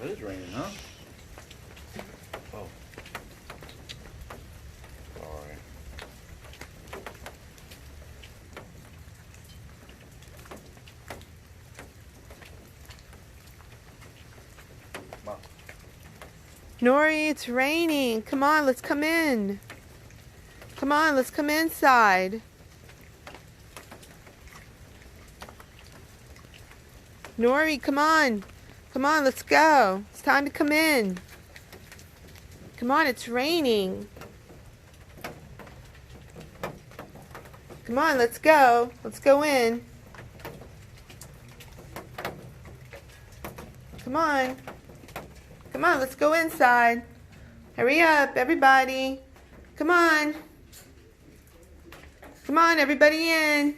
It is raining, huh? Oh. Sorry. Come on. Noiry, it's raining. Come on, let's come in. Come on, let's come inside. Noiry, come on. Come on, let's go. It's time to come in. Come on, it's raining. Come on, let's go. Let's go in. Come on. Come on, let's go inside. Hurry up, everybody. Come on. Come on, everybody in.